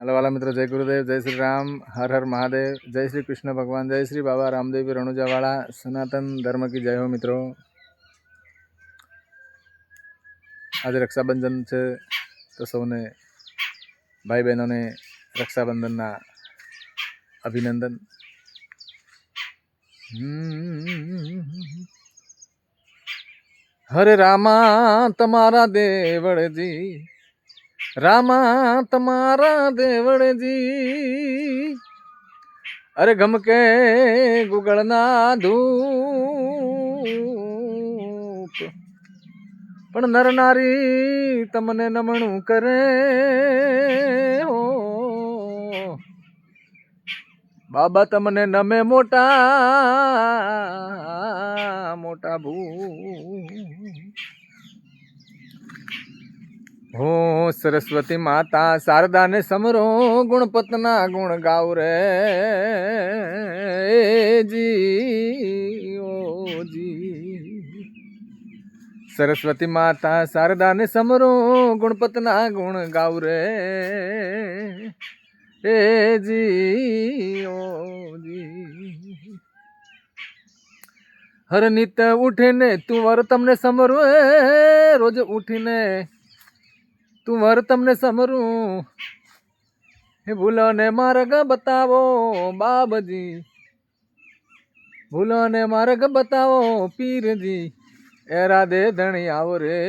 Hello वाला मित्रों, जय गुरुदेव, जय श्री राम, हर हर महादेव, जय श्री कृष्ण भगवान, जय श्री बाबा रामदेव रણુજાવાળા, सनातन धर्म की जय हो। मित्रों, आज रक्षाबंधन है तो सौने भाई बहनों ने रक्षाबंधन ना अभिनंदन। हरे रामा तमारा देवड़ जी, रामा तमारा देवड़ जी, अरे गम के गुगलना धूप, पण नर नारी तमने नमणु करे हो। बाबा तमने नमे मोटा मोटा भू हो। सरस्वती माता शारदा ने समरो, गुणपतना गुण गाऊ रे जी ओ जी। सरस्वती माता शारदा ने समरो, गुणपतना गुण गाऊ रे जी ओ जी। हर नित उठीने तू वर तमने समरू, रोज उठीने तू वर तमने समरू, भूलो ने मार्ग बतावो बाबजी, भूलो ने मार्ग बतावो पीर जी, ए राधे धनी आओ रे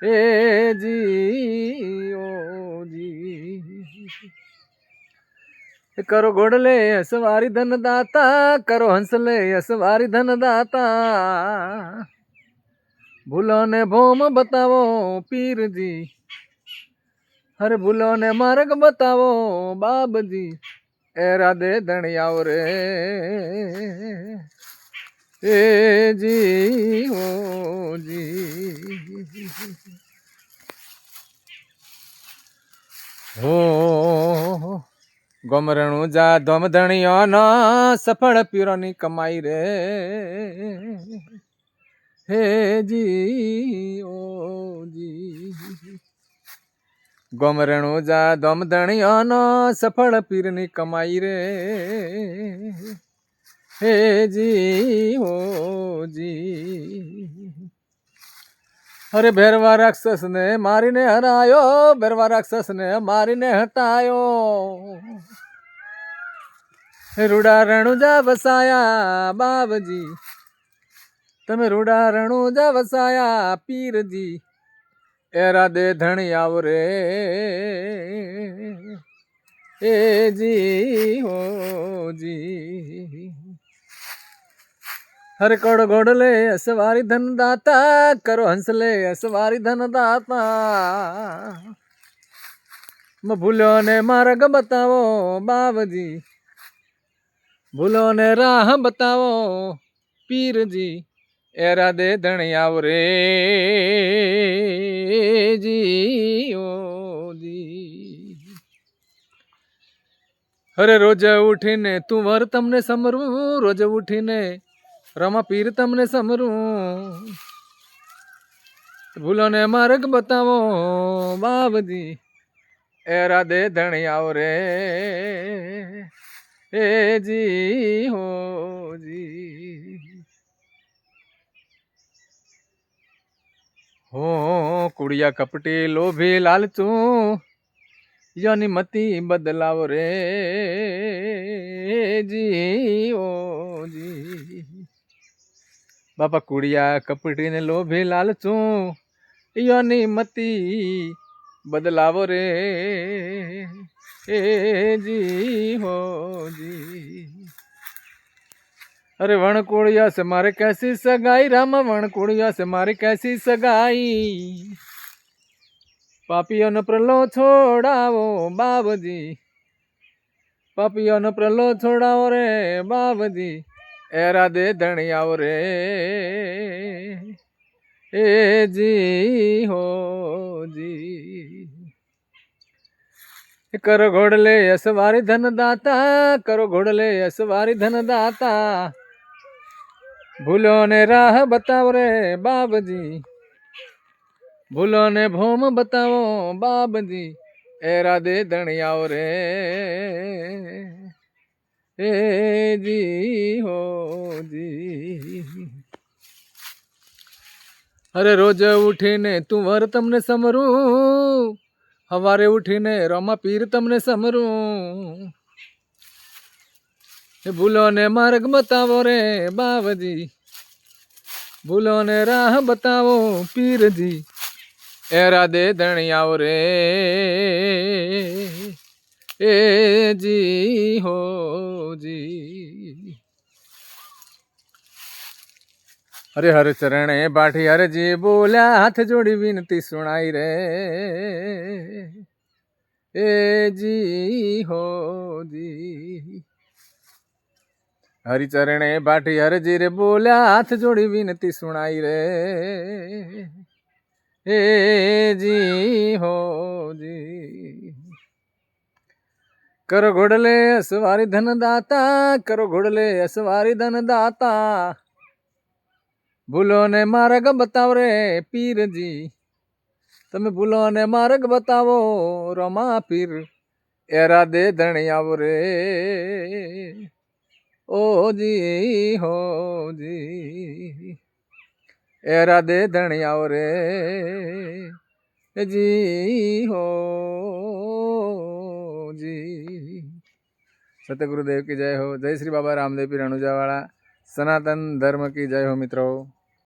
ए जी ओ जी। करो घोड़ले सवारी धन दाता, करो हंसले सवारी धन दाता, भूलो ने भोम बतावो पीर जी, हरे भूलो ने मार्ग बतावो बाब जी, ए राधे धनी आओ रे ए जी ओ जी। हो गोमरणु जा धोम धणियो न, सफल पीरो नी कमाई रे हे जी ओ जी। गोमरणु जा धोम धणियो न, सफल पीर नी कमाई रे हे जी ओ जी। अरे भैरवा राक्षस ने मारी ने हरायो, भैरवा राक्षस ने मारी ने हटायो, रूड़ा रणुजा वसाया बाबजी, तमे रूड़ा रणुजा वसाया पीर जी, ए राधे धणी आओ रे ए जी हो जी। हर कड़ घोड़ले सवारी धन दाता, करो हंसले सवारी धन दाता, मैं भूलो ने मार्ग बतावो बाबजी, भूलो ने राह बतावो पीर जी, ए राधे धणी आओ रे जी ओ जी। अरे रोज उठीने तू वर तमने समरू, रोज उठीने रमा पीर तमने समरू, भूलो ने मार्ग बतावो बाबजी, ए राधे धणी आओ रे ए जी हो जी। हो कुड़िया कपटी लोभी लालचू, योनी मती बदलाव रे जी ओ जी। बापा कुड़िया कपटी ने लोभी लालचू, योनी मती बदलाव रे ए जी हो जी। अरे वणकुड़िया से मारे कैसी सगाई, राम वणकुड़िया से मारे कैसी सगाई, पापियों न प्रलो छोड़ाओ बाबजी, पापियों न प्रलो छोड़ाओ रे बाबजी, ए राधे धणी आओ रे ए जी हो जी। करो घोड़ले सवारी धन दाता, करो घोड़ले सवारी धन दाता, भूलो ने राह बताओ रे बाबजी, ભૂલો ને ભોમ બતાવો બાબજી એરા દે ધણિયાઓ રે એ જી હો જી અરે રોજ ઉઠીને તું વર તમને સમરું હવારે ઉઠીને રમા પીર તમને સમરું ભૂલો ને માર્ગ બતાવો રે બાવજી ભૂલો ને રાહ બતાવો પીરજી એરા દે ધણિયાઓ રે એ જી હો જી હરે હર ચરણે બાઠી હરજી બોલ્યા હાથ જોડી વિનતી સુણાઈ રે એ જી હો જી હરિચરણે બાઠી હરજી રે બોલ્યા હાથ જોડી વિનતી સુણાઈ રે એ જી હો જી કરો ઘોડલે અસવારી ધન દાતા કરો ઘોડલે અસવારી ધન દાતા ભૂલો ને માર્ગ બતાવ રે પીરજી તમે ભૂલો ને માર્ગ બતાવો રમા પીર એરા દે ધણિયાઓ રે ઓ જી હો જી એરા દે ધણિયાઓ રે જી હો જી સતગુરુદેવ की जय हो जय श्री बाबा रामदेव पीर अणुजावाड़ा सनातन धर्म की जय हो मित्रों।